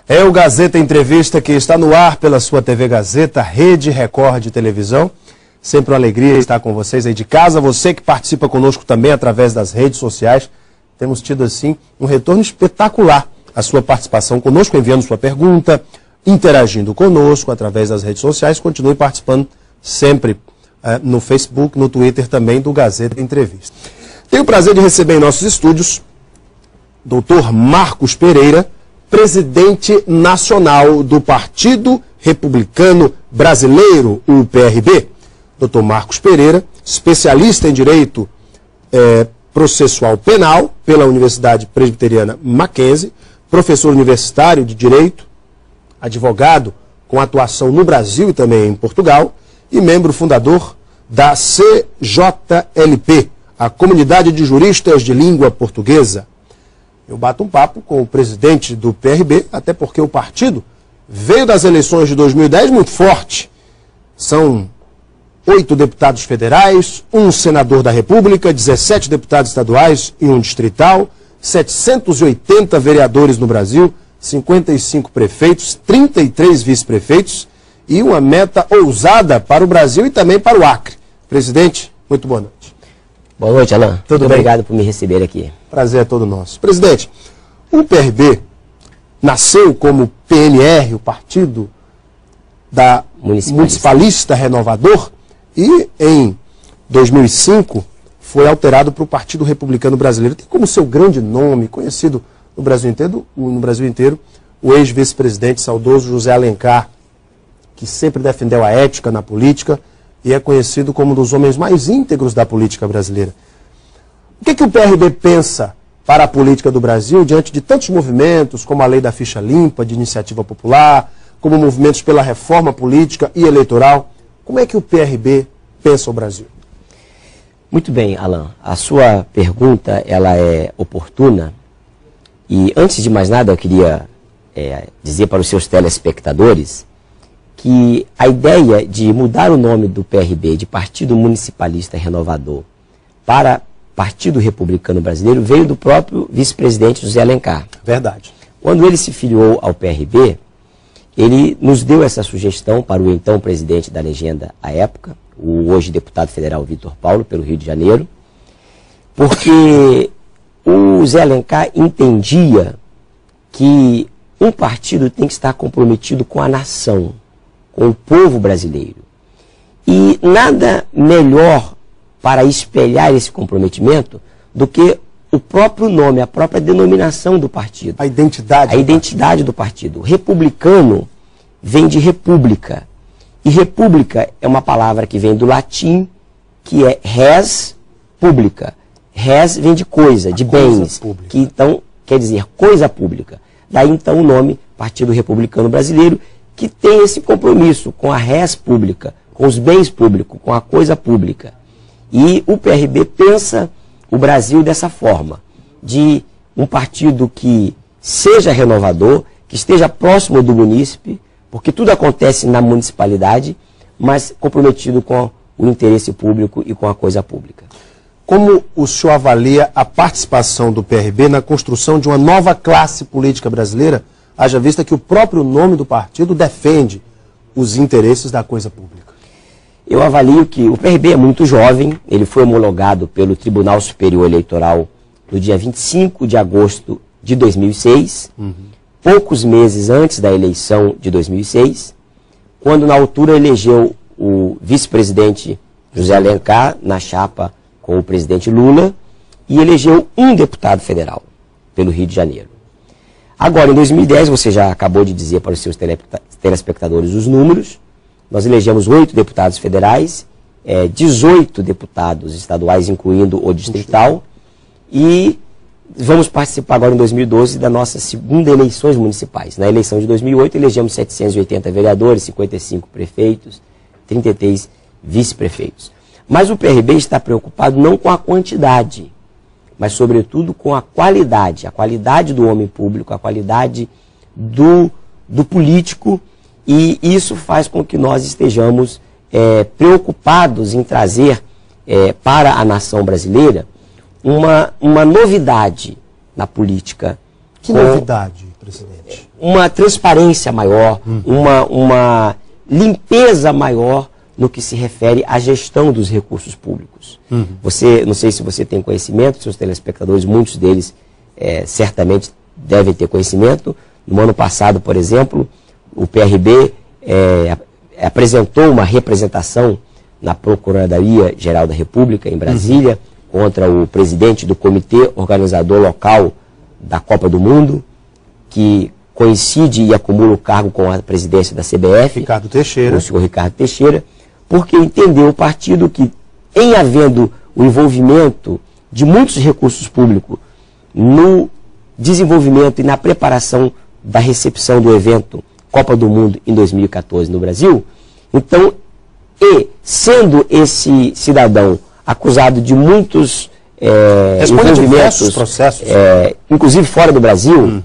É o Gazeta Entrevista que está no ar pela sua TV Gazeta, Rede Record de Televisão. Sempre uma alegria estar com vocês aí de casa. Você que participa conosco também através das redes sociais. Temos tido, assim, um retorno espetacular à sua participação conosco, enviando sua pergunta, interagindo conosco através das redes sociais. Continue participando sempre no Facebook, no Twitter também do Gazeta Entrevista. Tenho o prazer de receber em nossos estúdios Dr. Marcos Pereira, presidente nacional do Partido Republicano Brasileiro, o PRB. Dr. Marcos Pereira, especialista em Direito Processual Penal pela Universidade Presbiteriana Mackenzie, professor universitário de Direito, advogado com atuação no Brasil e também em Portugal, e membro fundador da CJLP, a Comunidade de Juristas de Língua Portuguesa. Eu bato um papo com o presidente do PRB, até porque o partido veio das eleições de 2010 muito forte. São 8 deputados federais, 1 senador da República, 17 deputados estaduais e 1 distrital, 780 vereadores no Brasil, 55 prefeitos, 33 vice-prefeitos e uma meta ousada para o Brasil e também para o Acre. Presidente, muito boa noite. Boa noite, Alain. Tudo bem? Obrigado por me receber aqui. Prazer é todo nosso. Presidente, o PRB nasceu como PNR, o Partido da Municipalista Renovador, e em 2005 foi alterado para o Partido Republicano Brasileiro. Tem como seu grande nome, conhecido no Brasil inteiro, o ex-vice-presidente saudoso José Alencar, que sempre defendeu a ética na política e é conhecido como um dos homens mais íntegros da política brasileira. O que o PRB pensa para a política do Brasil diante de tantos movimentos, como a lei da ficha limpa, de iniciativa popular, como movimentos pela reforma política e eleitoral? Como é que o PRB pensa o Brasil? Muito bem, Alain. A sua pergunta ela é oportuna. E antes de mais nada, eu queria dizer para os seus telespectadores que a ideia de mudar o nome do PRB de Partido Municipalista Renovador para Partido Republicano Brasileiro veio do próprio vice-presidente José Alencar. Verdade. Quando ele se filiou ao PRB, ele nos deu essa sugestão para o então presidente da legenda à época, o hoje deputado federal Vitor Paulo, pelo Rio de Janeiro, porque o José Alencar entendia que um partido tem que estar comprometido com a nação, com o povo brasileiro. E nada melhor para espelhar esse comprometimento do que o próprio nome, a própria denominação do partido. A identidade. A identidade do partido. Republicano vem de república. E república é uma palavra que vem do latim, que é res pública. Res vem de coisa, de bens, que então quer dizer coisa pública. Daí então o nome Partido Republicano Brasileiro, que tem esse compromisso com a res pública, com os bens públicos, com a coisa pública. E o PRB pensa o Brasil dessa forma, de um partido que seja renovador, que esteja próximo do munícipe, porque tudo acontece na municipalidade, mas comprometido com o interesse público e com a coisa pública. Como o senhor avalia a participação do PRB na construção de uma nova classe política brasileira, haja vista que o próprio nome do partido defende os interesses da coisa pública? Eu avalio que o PRB é muito jovem, ele foi homologado pelo Tribunal Superior Eleitoral no dia 25 de agosto de 2006, poucos meses antes da eleição de 2006, quando na altura elegeu o vice-presidente José Alencar na chapa com o presidente Lula e elegeu um deputado federal pelo Rio de Janeiro. Agora, em 2010, você já acabou de dizer para os seus telespectadores os números. Nós elegemos 8 deputados federais, 18 deputados estaduais, incluindo o distrital, e vamos participar agora em 2012 da nossa segunda eleições municipais. Na eleição de 2008, elegemos 780 vereadores, 55 prefeitos, 33 vice-prefeitos. Mas o PRB está preocupado não com a quantidade, mas sobretudo com a qualidade do homem público, a qualidade do político, e isso faz com que nós estejamos preocupados em trazer para a nação brasileira uma novidade na política. Que novidade, presidente? Uma transparência maior, uma limpeza maior no que se refere à gestão dos recursos públicos. Não sei se você tem conhecimento, seus telespectadores, muitos deles certamente devem ter conhecimento. No ano passado, por exemplo, o PRB apresentou uma representação na Procuradoria-Geral da República, em Brasília, contra o presidente do Comitê Organizador Local da Copa do Mundo, que coincide e acumula o cargo com a presidência da CBF, Ricardo Teixeira. o senhor Ricardo Teixeira, porque entendeu o partido que, em havendo o envolvimento de muitos recursos públicos no desenvolvimento e na preparação da recepção do evento Copa do Mundo em 2014 no Brasil, então, sendo esse cidadão acusado de muitos envolvimentos, processos, inclusive fora do Brasil,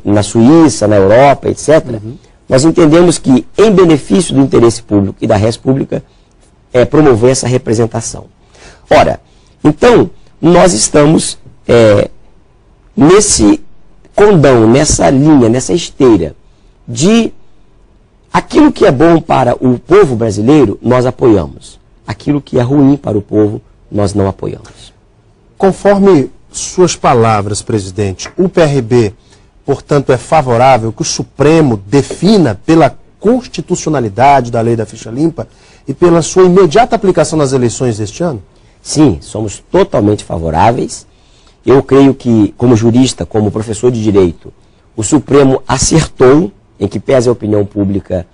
na Suíça, na Europa, etc., nós entendemos que, em benefício do interesse público e da res pública, promover essa representação. Ora, então, nós estamos nesse condão, nessa linha, nessa esteira de aquilo que é bom para o povo brasileiro, nós apoiamos. Aquilo que é ruim para o povo, nós não apoiamos. Conforme suas palavras, presidente, o PRB, portanto, é favorável que o Supremo defina pela constitucionalidade da lei da ficha limpa e pela sua imediata aplicação nas eleições deste ano? Sim, somos totalmente favoráveis. Eu creio que, como jurista, como professor de direito, o Supremo acertou, em que pese a opinião pública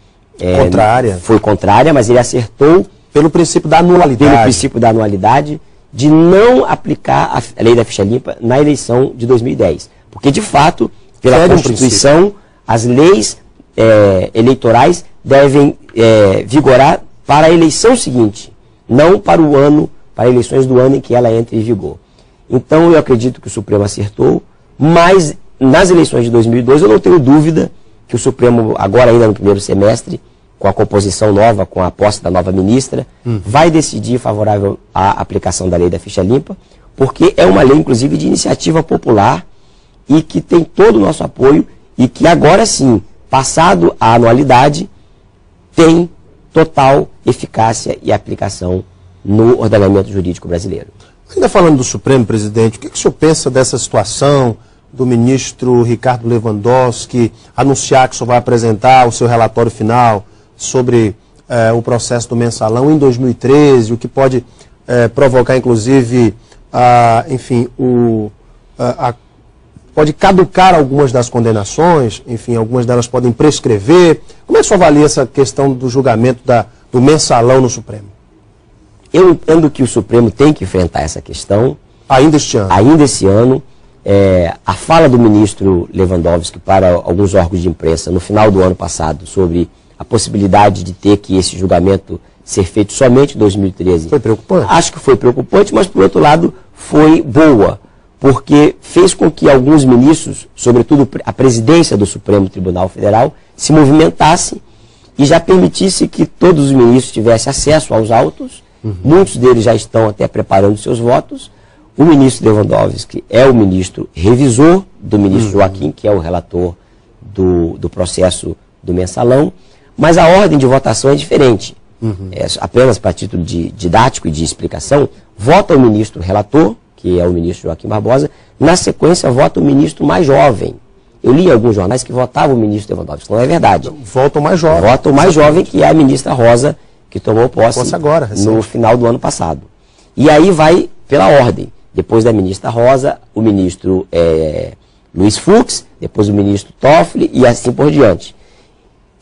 foi contrária, mas ele acertou pelo princípio da anualidade, de não aplicar a lei da ficha limpa na eleição de 2010. Porque, de fato, pela Constituição, as leis eleitorais devem vigorar para a eleição seguinte, não para para eleições do ano em que ela entra em vigor. Então, eu acredito que o Supremo acertou, mas nas eleições de 2002 eu não tenho dúvida que o Supremo, agora ainda no primeiro semestre, com a composição nova, com a posse da nova ministra, vai decidir favorável à aplicação da lei da ficha limpa, porque é uma lei, inclusive, de iniciativa popular e que tem todo o nosso apoio e que agora sim, passado a anualidade, tem total eficácia e aplicação no ordenamento jurídico brasileiro. Ainda falando do Supremo, presidente, o que o senhor pensa dessa situação do ministro Ricardo Lewandowski anunciar que o senhor vai apresentar o seu relatório final sobre o processo do mensalão em 2013, o que pode provocar, inclusive, pode caducar algumas das condenações, enfim, algumas delas podem prescrever. Como é que o senhor avalia essa questão do julgamento do mensalão no Supremo? Eu entendo que o Supremo tem que enfrentar essa questão. Ainda este ano? Ainda esse ano. A fala do ministro Lewandowski para alguns órgãos de imprensa no final do ano passado sobre a possibilidade de ter que esse julgamento ser feito somente em 2013. Foi preocupante? Acho que foi preocupante, mas por outro lado foi boa, porque fez com que alguns ministros, sobretudo a presidência do Supremo Tribunal Federal, se movimentasse e já permitisse que todos os ministros tivessem acesso aos autos. Muitos deles já estão até preparando seus votos. O ministro Lewandowski é o ministro revisor do ministro Joaquim, que é o relator do processo do mensalão, mas a ordem de votação é diferente. Apenas para título didático e de explicação, vota o ministro relator, que é o ministro Joaquim Barbosa, na sequência vota o ministro mais jovem. Eu li em alguns jornais que votavam o ministro Lewandowski, não é verdade. Vota o mais jovem. Vota o mais jovem, que é a ministra Rosa, que tomou posse agora, no final do ano passado. E aí vai pela ordem. Depois da ministra Rosa, o ministro Luiz Fux, depois o ministro Toffoli e assim por diante.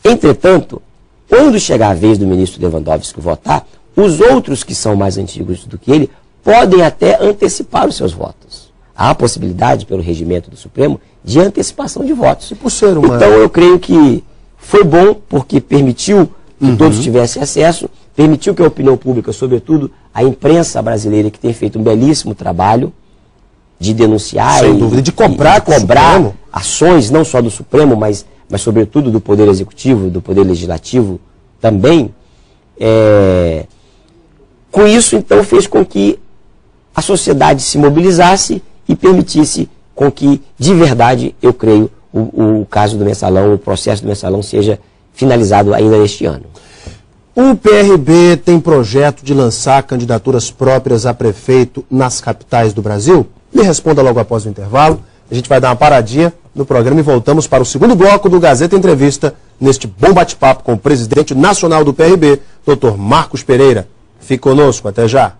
Entretanto, quando chegar a vez do ministro Lewandowski votar, os outros que são mais antigos do que ele podem até antecipar os seus votos. Há a possibilidade, pelo regimento do Supremo, de antecipação de votos. E por ser uma... Então eu creio que foi bom, porque permitiu que todos tivessem acesso, permitiu que a opinião pública, sobretudo a imprensa brasileira, que tem feito um belíssimo trabalho de denunciar sem dúvida, de cobrar ações, não só do Supremo, mas sobretudo do Poder Executivo, do Poder Legislativo também. Com isso, então, fez com que a sociedade se mobilizasse e permitisse com que, de verdade, eu creio, o caso do Mensalão, o processo do Mensalão seja finalizado ainda neste ano. O PRB tem projeto de lançar candidaturas próprias a prefeito nas capitais do Brasil? Me responda logo após o intervalo. A gente vai dar uma paradinha no programa e voltamos para o segundo bloco do Gazeta Entrevista, neste bom bate-papo com o presidente nacional do PRB, Dr. Marcos Pereira. Fique conosco, até já.